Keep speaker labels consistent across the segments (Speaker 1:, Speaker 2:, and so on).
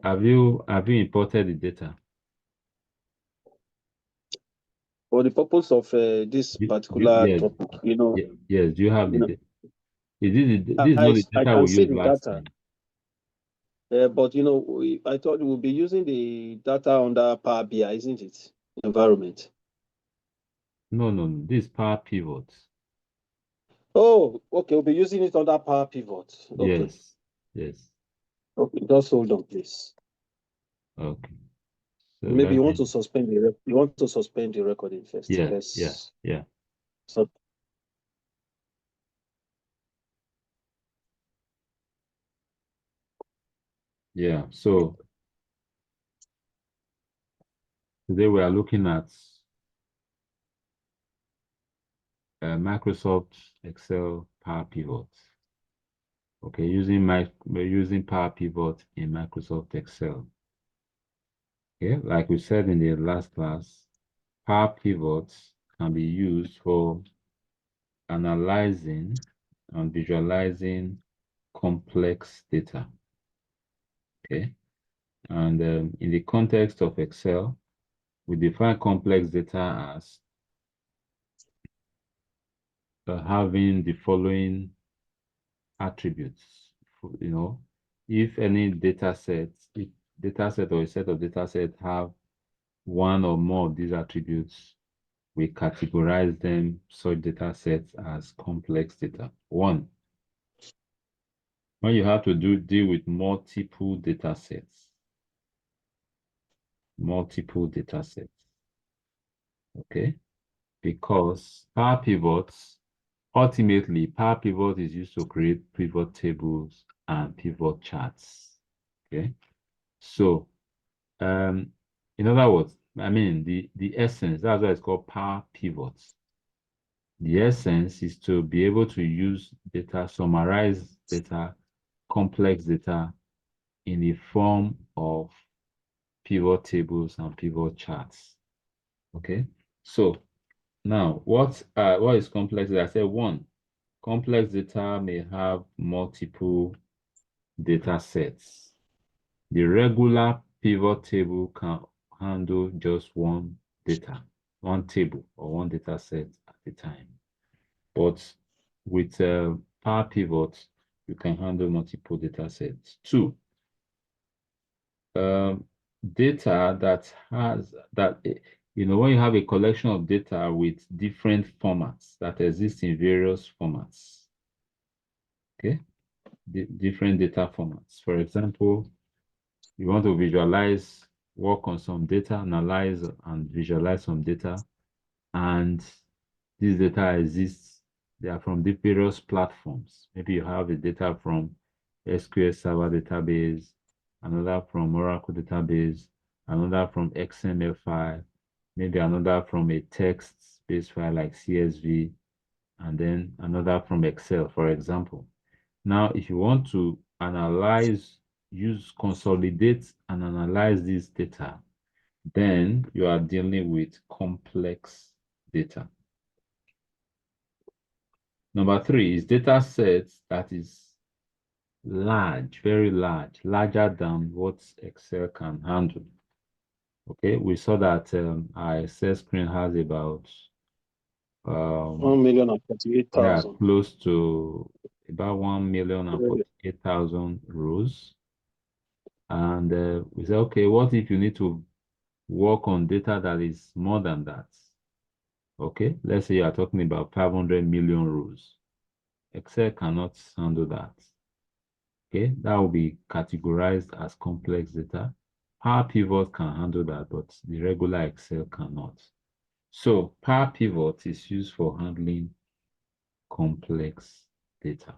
Speaker 1: Have you imported the data?
Speaker 2: For the purpose of this particular
Speaker 1: Yes,
Speaker 2: topic,
Speaker 1: yes. Do you have
Speaker 2: you
Speaker 1: the
Speaker 2: know,
Speaker 1: data? This is not the
Speaker 2: I
Speaker 1: data
Speaker 2: can
Speaker 1: we
Speaker 2: see
Speaker 1: used
Speaker 2: the
Speaker 1: last
Speaker 2: data,
Speaker 1: time.
Speaker 2: but I thought we'll be using the data under Power BI, isn't it? Environment.
Speaker 1: No, no, no. This is Power Pivot.
Speaker 2: Oh, okay. We'll be using it under Power Pivot. Okay.
Speaker 1: Yes, yes.
Speaker 2: Okay. Just hold on, please.
Speaker 1: Okay. So
Speaker 2: Maybe
Speaker 1: let
Speaker 2: you want
Speaker 1: me.
Speaker 2: to suspend you want to suspend the recording first.
Speaker 1: Yeah, yeah,
Speaker 2: Let's
Speaker 1: yeah,
Speaker 2: so
Speaker 1: yeah. So today we are looking at Microsoft Excel Power Pivot. Okay, we're using Power Pivot in Microsoft Excel. Okay, like we said in the last class, Power Pivots can be used for analyzing and visualizing complex data. Okay, and in the context of Excel, we define complex data as having the following attributes. You know, if any if data set or a set of data sets have one or more of these attributes, we categorize them, such data sets, as complex data. One, when you have to deal with multiple data sets, okay? Because ultimately, Power Pivot is used to create pivot tables and pivot charts, okay? So, in other words, I mean, the essence, that's why it's called Power Pivots. The essence is to be able to use data, summarize data, complex data in the form of pivot tables and pivot charts. Okay. So now what is complex data? I said one, complex data may have multiple data sets. The regular pivot table can handle just one table or one data set at a time. But with Power Pivot, you can handle multiple data sets. Two, um, data that has that when you have a collection of data with different formats that exist in various formats, okay, different data formats. For example, you want to work on some data, analyze and visualize some data, and this data exists. They are from the various platforms. Maybe you have the data from SQL Server database, another from Oracle database, another from XML file, maybe another from a text-based file like CSV, and then another from Excel, for example. Now, if you want to consolidate and analyze this data, then you are dealing with complex data. Number three is data sets that is large, very large, larger than what Excel can handle. Okay, we saw that our Excel screen has about
Speaker 2: 1,048,000.
Speaker 1: close to about 1,048,000 rows. And we say, okay, what if you need to work on data that is more than that? Okay, let's say you are talking about 500 million rows. Excel cannot handle that. Okay, that will be categorized as complex data. Power Pivot can handle that, but the regular Excel cannot. So Power Pivot is used for handling complex data.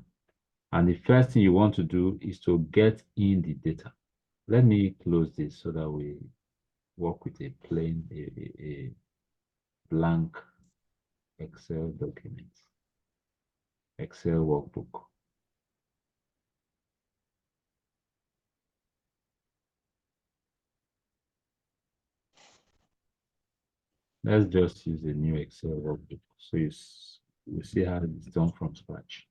Speaker 1: And the first thing you want to do is to get in the data. Let me close this so that we work with a blank Excel document, Excel workbook. Let's just use a new Excel workbook so you see how it's done from scratch.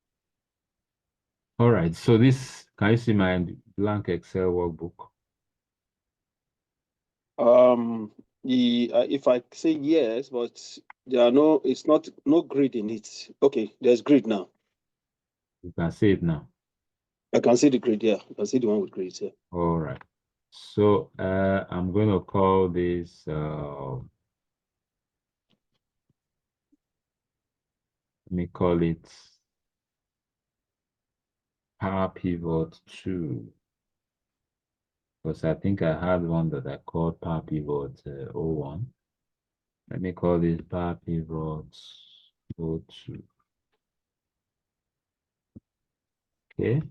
Speaker 1: All right, so can you see my blank Excel workbook?
Speaker 2: If I say yes, but there are no, it's not no grid in it. Okay, there's grid now.
Speaker 1: You can see it now.
Speaker 2: I can see the grid. Yeah, I can see the one with grids. Yeah.
Speaker 1: All right. So I'm going to call this, let me call it PowerPivot 2. Because I think I had one that I called PowerPivot 01. Let me call this PowerPivot 02. Okay.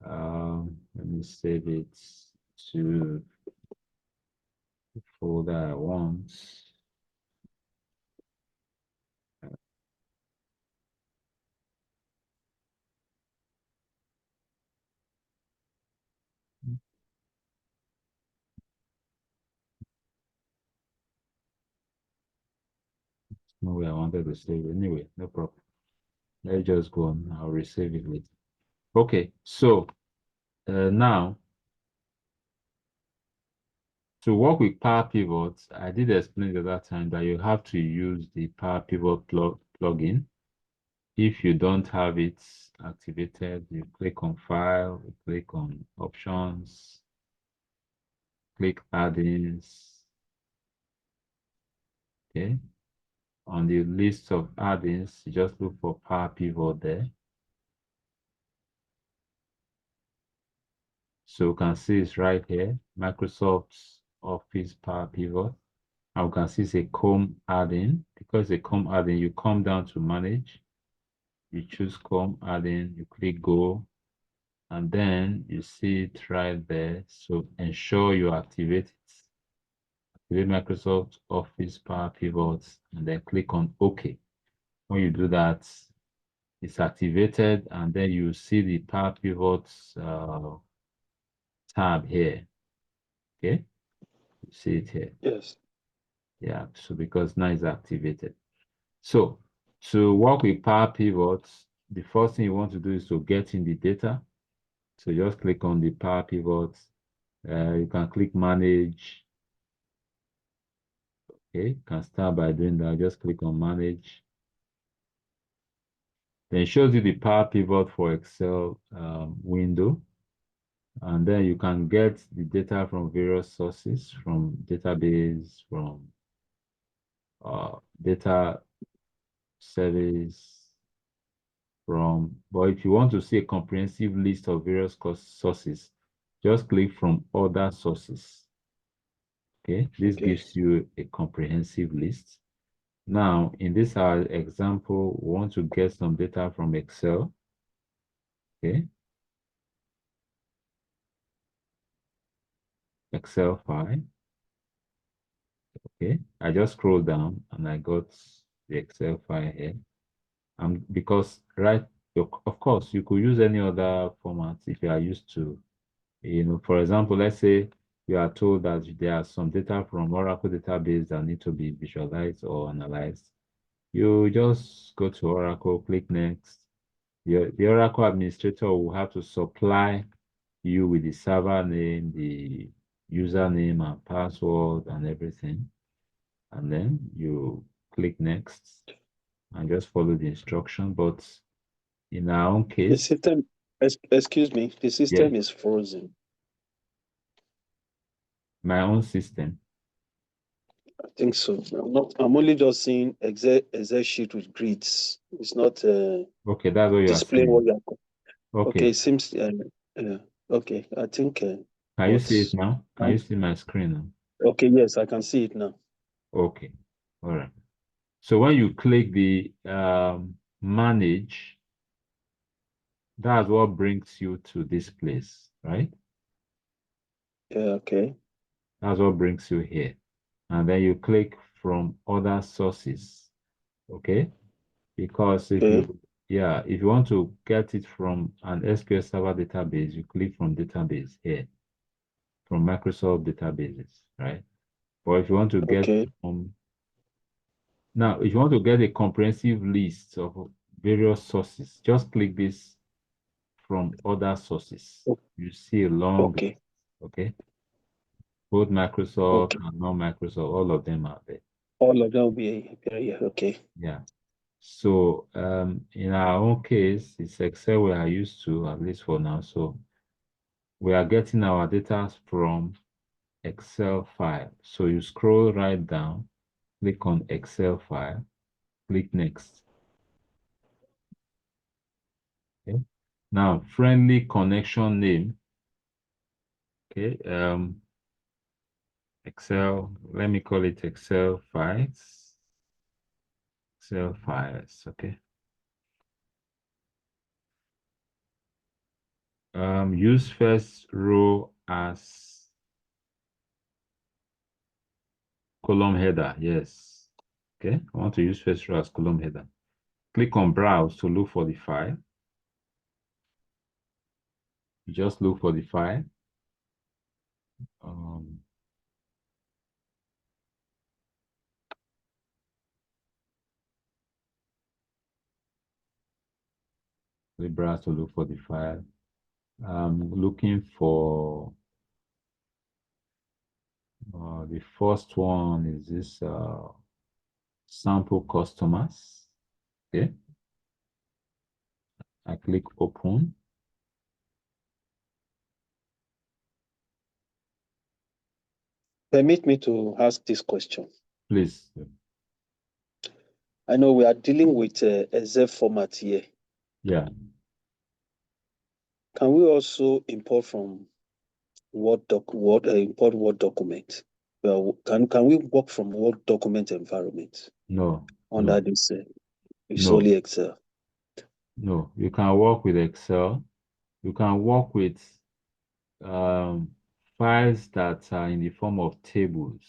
Speaker 1: Let me save it to the folder I want. No way I wanted to save it. Anyway, no problem. Let's just go on. I'll resave it later. Okay, so now to work with Power Pivot, I did explain the other time that you have to use the Power Pivot plugin. If you don't have it activated, you click on File, you click on Options, click Add-ins. Okay. On the list of add-ins, you just look for Power Pivot there. So you can see it's right here, Microsoft Office Power Pivot. And we can see it's a Chrome add-in. Because it's a Chrome add-in, you come down to Manage, you choose Chrome add-in, you click Go, and then you see it right there. So ensure you activate it. Activate Microsoft Office Power Pivot, and then click on OK. When you do that, it's activated, and then you see the Power Pivot tab here. Okay, you see it here.
Speaker 2: Yes.
Speaker 1: Yeah, so because now it's activated. So to work with Power Pivot, the first thing you want to do is to get in the data. So just click on the Power Pivot. You can click Manage. Okay, you can start by doing that. Just click on Manage. Then it shows you the Power Pivot for Excel window. And then you can get the data from various sources, from database, from data service, but if you want to see a comprehensive list of various sources, just click from other sources. Okay, this
Speaker 2: Okay.
Speaker 1: gives you a comprehensive list. Now, in this our example, we want to get some data from Excel. Okay, Excel file. Okay, I just scroll down and I got the Excel file here. Because of course, you could use any other format if you are used to, for example, let's say you are told that there are some data from Oracle database that need to be visualized or analyzed. You just go to Oracle, click Next. The Oracle administrator will have to supply you with the server name, the username and password and everything. And then you click Next and just follow the instruction. But in our own
Speaker 2: The
Speaker 1: case,
Speaker 2: system, excuse me, the
Speaker 1: yeah,
Speaker 2: system is frozen.
Speaker 1: my own system.
Speaker 2: I think so. I'm only just seeing Excel sheet with grids. It's not
Speaker 1: Okay, that's what you are
Speaker 2: displaying what
Speaker 1: saying.
Speaker 2: you are. Okay,
Speaker 1: Okay,
Speaker 2: it seems. Okay, I think.
Speaker 1: can you see it
Speaker 2: What's
Speaker 1: now? Can you see my screen now?
Speaker 2: okay? Yes, I can see it now.
Speaker 1: Okay, all right. So when you click the manage, that's what brings you to this place, right?
Speaker 2: Yeah. Okay.
Speaker 1: That's what brings you here. And then you click from other sources, okay? Because
Speaker 2: Okay.
Speaker 1: if you want to get it from an SQL Server database, you click from database here, from Microsoft databases, right? Or if you want to get
Speaker 2: Okay.
Speaker 1: from Now, if you want to get a comprehensive list of various sources, just click this from other sources.
Speaker 2: O-
Speaker 1: You see a long list,
Speaker 2: Okay.
Speaker 1: okay? Both Microsoft
Speaker 2: Okay.
Speaker 1: and non-Microsoft, all of them are there.
Speaker 2: All of them will be here. Okay.
Speaker 1: Yeah. So in our own case, it's Excel we are used to, at least for now. So we are getting our data from Excel file. So you scroll right down, click on Excel file, click next. Okay. Now, friendly connection name. Okay. Excel, let me call it Excel files. Excel files. Okay. Use first row as column header. Yes. Okay. I want to use first row as column header. Click on browse to look for the file. You just look for the file. Um, we browse to look for the file. I'm looking for the first one is this sample customers. Okay. I click open.
Speaker 2: Permit me to ask this question.
Speaker 1: Please.
Speaker 2: I know we are dealing with a Z format here.
Speaker 1: Yeah.
Speaker 2: Can we also import from import Word document? Well, can we work from Word document environment
Speaker 1: No.
Speaker 2: under
Speaker 1: No.
Speaker 2: this? It's
Speaker 1: No.
Speaker 2: only Excel.
Speaker 1: No. You can work with Excel. You can work with um, files that are in the form of tables.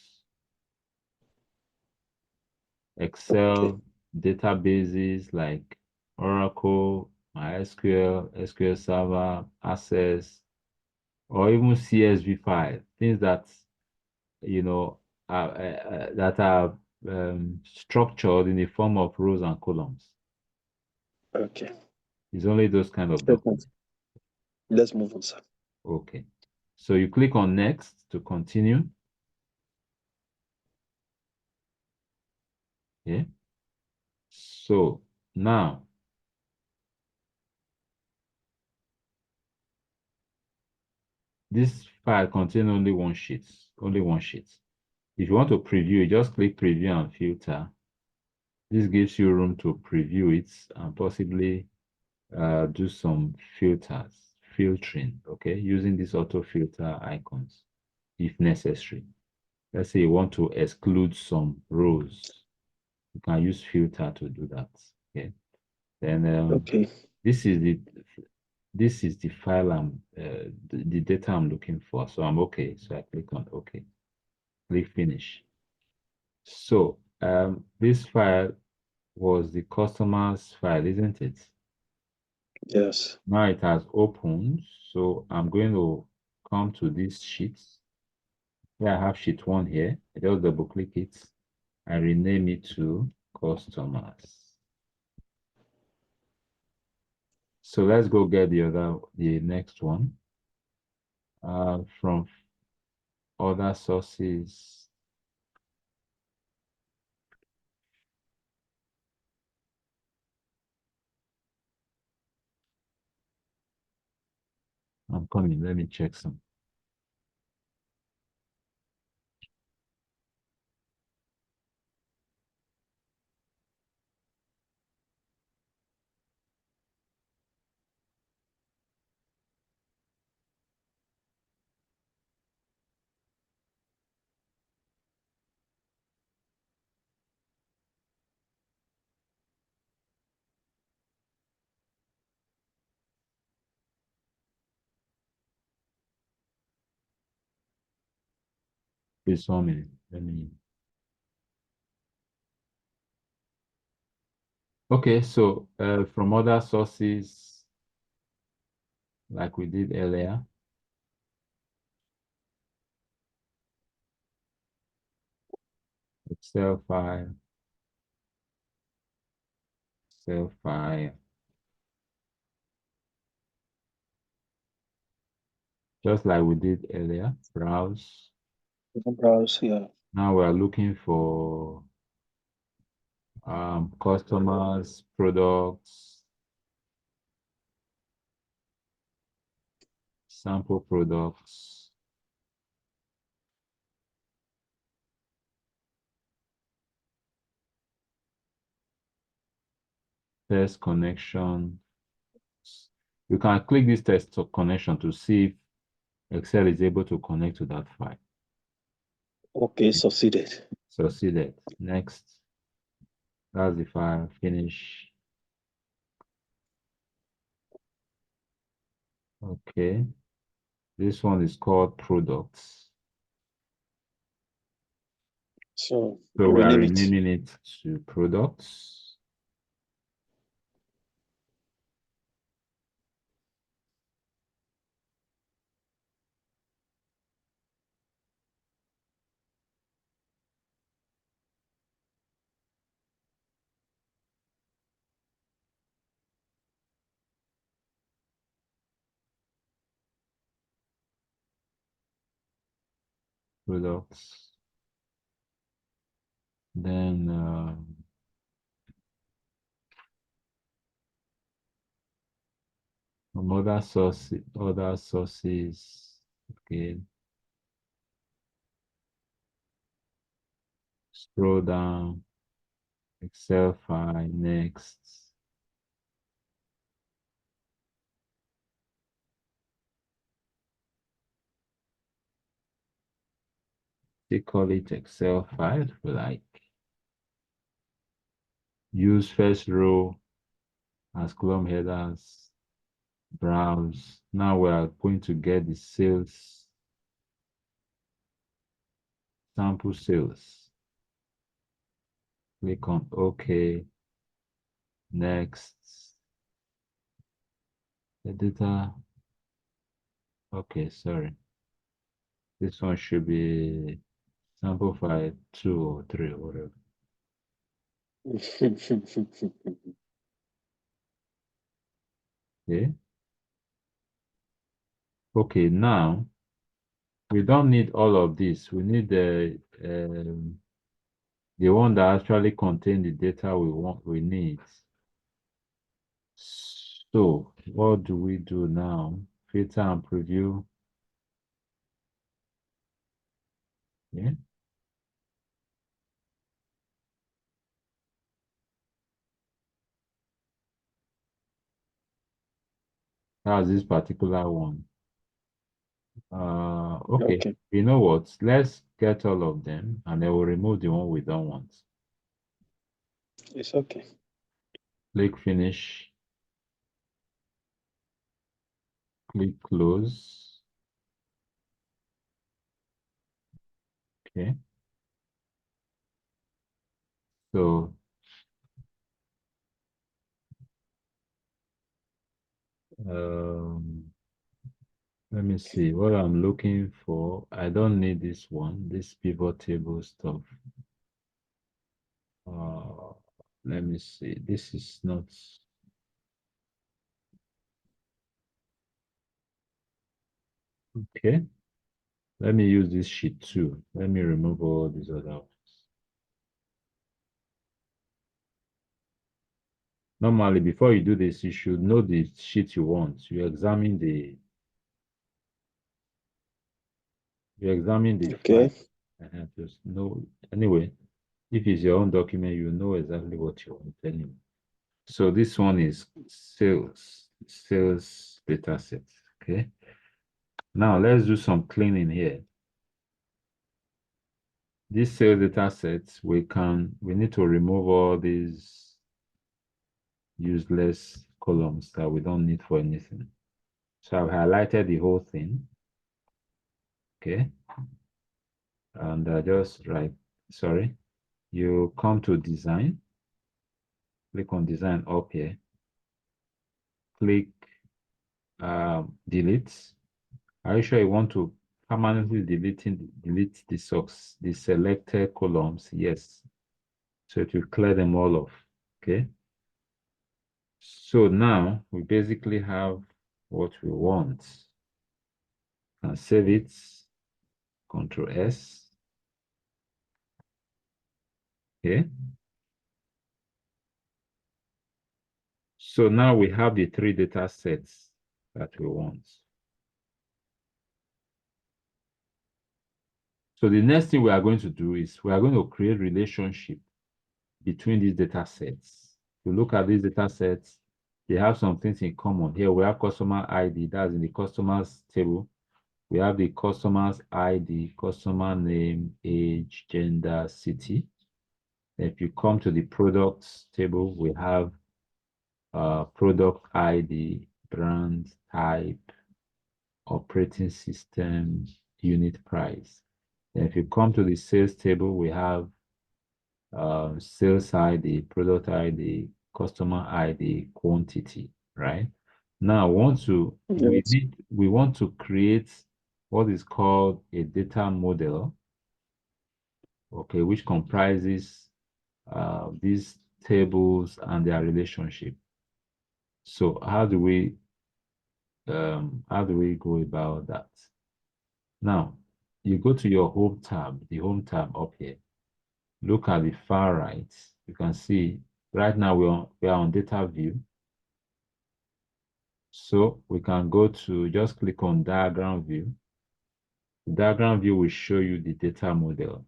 Speaker 2: Okay.
Speaker 1: Excel databases like Oracle, MySQL, SQL Server, Access, or even CSV file, things that that are structured in the form of rows and columns.
Speaker 2: Okay.
Speaker 1: It's only those kind of documents.
Speaker 2: Let's move on, sir.
Speaker 1: Okay. So you click on next to continue. Okay. So now this file contains only one sheet, only one sheet. If you want to preview, you just click preview and filter. This gives you room to preview it and possibly do some filtering, okay, using these auto filter icons if necessary. Let's say you want to exclude some rows, you can use filter to do that. Okay. Then
Speaker 2: Okay.
Speaker 1: this is the file the data I'm looking for. So I'm okay. So I click on OK. Click finish. So this file was the customer's file, isn't it?
Speaker 2: Yes.
Speaker 1: Now it has opened. So I'm going to come to this sheet. Here I have sheet 1 here. I just double click it. I rename it to customers. So let's go get the next one. From other sources. I'm coming. Let me check some. Please 1 minute. Let me. Okay, so from other sources, like we did earlier, Excel file, Excel file, just like we did earlier, browse.
Speaker 2: Browse, yeah.
Speaker 1: Now we are looking for customers, products, sample products, test connection. You can click this test connection to see if Excel is able to connect to that file.
Speaker 2: Okay, succeeded.
Speaker 1: Succeeded. Next. That's the file. Finish. Okay. This one is called products.
Speaker 2: So
Speaker 1: So we are
Speaker 2: rename it.
Speaker 1: renaming it to products. Products. Then some other sources. Okay. Scroll down. Excel file. Next. They call it Excel file. Like use first row as column headers. Browse. Now we are going to get the sales, sample sales. Click on OK. Next. The data. Okay, sorry. This one should be sample file 2 or 3 or whatever. Okay. Okay, now we don't need all of this. We need the one that actually contains the data we need. So what do we do now? Filter and preview. Yeah. That's this particular one. Okay.
Speaker 2: Okay,
Speaker 1: You know what? Let's get all of them and then we'll remove the one we don't want.
Speaker 2: it's okay.
Speaker 1: Click finish. Click close. Okay. So um, let me see what I'm looking for. I don't need this one, this pivot table stuff. Uh, Let me see. This is not okay. Let me use this sheet too. Let me remove all these other ones. Normally, before you do this, you should know the sheet you want. You examine the file.
Speaker 2: Okay,
Speaker 1: Just know anyway. If it's your own document, you know exactly what you want anyway. So this one is sales data set. Okay. Now let's do some cleaning here. This sales data set, we need to remove all these useless columns that we don't need for anything. So I've highlighted the whole thing. Okay. And just right, sorry. You come to design, click on design up here, click delete. Are you sure you want to permanently delete the selected columns? Yes. So it will clear them all off. Okay. So now we basically have what we want. And save it. Control S. Okay. So now we have the three data sets that we want. So the next thing we are going to do is we are going to create relationship between these data sets. If you look at these data sets, they have some things in common. Here we have customer ID, that's in the customers table. We have the customer's ID, customer name, age, gender, city. If you come to the products table, we have product ID, brand, type, operating system, unit price. Then if you come to the sales table, we have sales ID, product ID, customer ID, quantity, right? Now,
Speaker 2: Yes.
Speaker 1: we want to create what is called a data model, okay, which comprises these tables and their relationship. So how do we go about that? Now, you go to your home tab, the home tab up here. Look at the far right. You can see right now we are on data view. So we can go to just click on diagram view. The diagram view will show you the data model.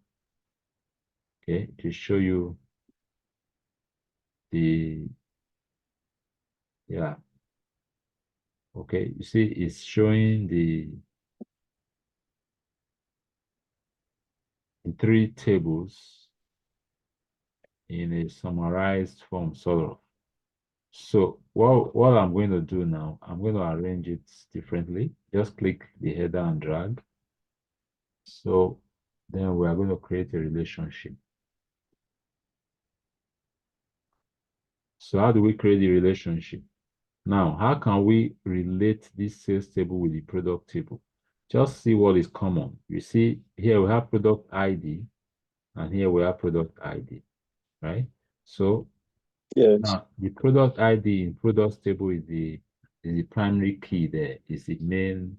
Speaker 1: Okay, to show you the yeah. Okay, you see it's showing the three tables in a summarized form, sort of. So what I'm going to do now, I'm going to arrange it differently. Just click the header and drag. So then we are going to create a relationship. So how do we create the relationship? Now, how can we relate this sales table with the product table? Just see what is common. You see here we have product ID and here we have product ID, right? So
Speaker 2: Yes.
Speaker 1: now the product ID in products table is the primary key there, is the main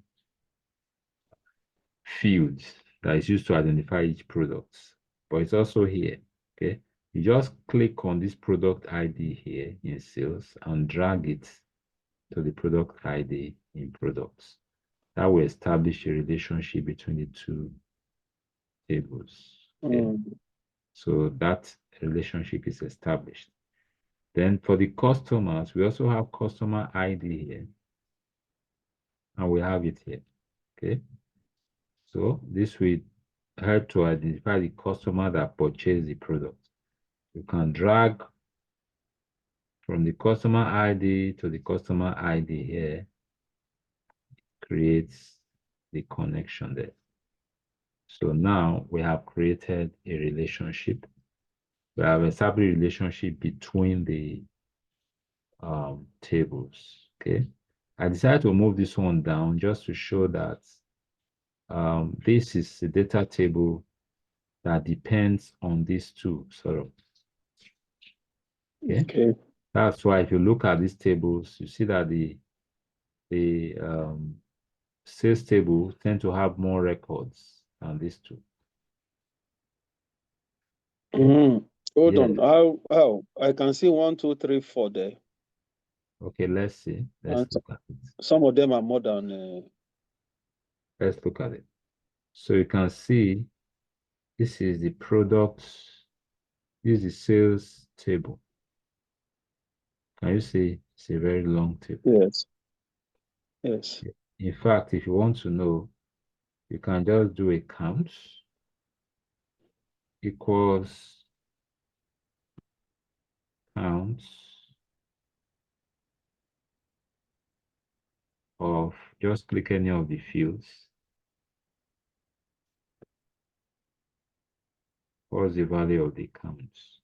Speaker 1: field that is used to identify each product. But it's also here, okay? You just click on this product ID here in sales and drag it to the product ID in products. That will establish a relationship between the two tables. Okay? So that relationship is established. Then for the customers, we also have customer ID here. And we have it here. Okay. So this will help to identify the customer that purchased the product. You can drag from the customer ID to the customer ID here, creates the connection there. So now we have created a relationship. We have established a relationship between the tables. Okay. I decided to move this one down just to show that this is the data table that depends on these two, sort of. Okay. That's why if you look at these tables, you see that the sales table tend to have more records than these two.
Speaker 2: Hold
Speaker 1: Yeah.
Speaker 2: on. How? I can see 1, 2, 3, 4 there.
Speaker 1: Okay, let's see. Let's look at it.
Speaker 2: Some of them are more than.
Speaker 1: Let's look at it. So you can see this is the products. This is the sales table. Can you see? It's a very long table.
Speaker 2: Yes. Yes.
Speaker 1: In fact, if you want to know, you can just do a count equals count of, just click any of the fields. What's the value of the counts?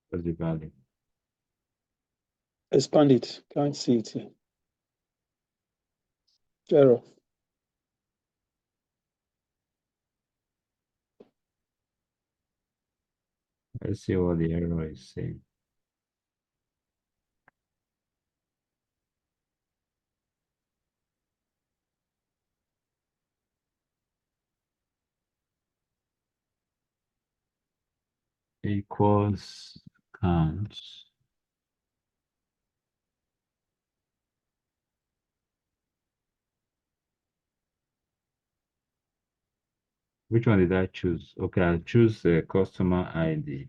Speaker 1: What's the value?
Speaker 2: Expand it. Can't see it. Error.
Speaker 1: Let's see what the error is saying. Equals counts. Which one did I choose? Okay, I choose customer ID.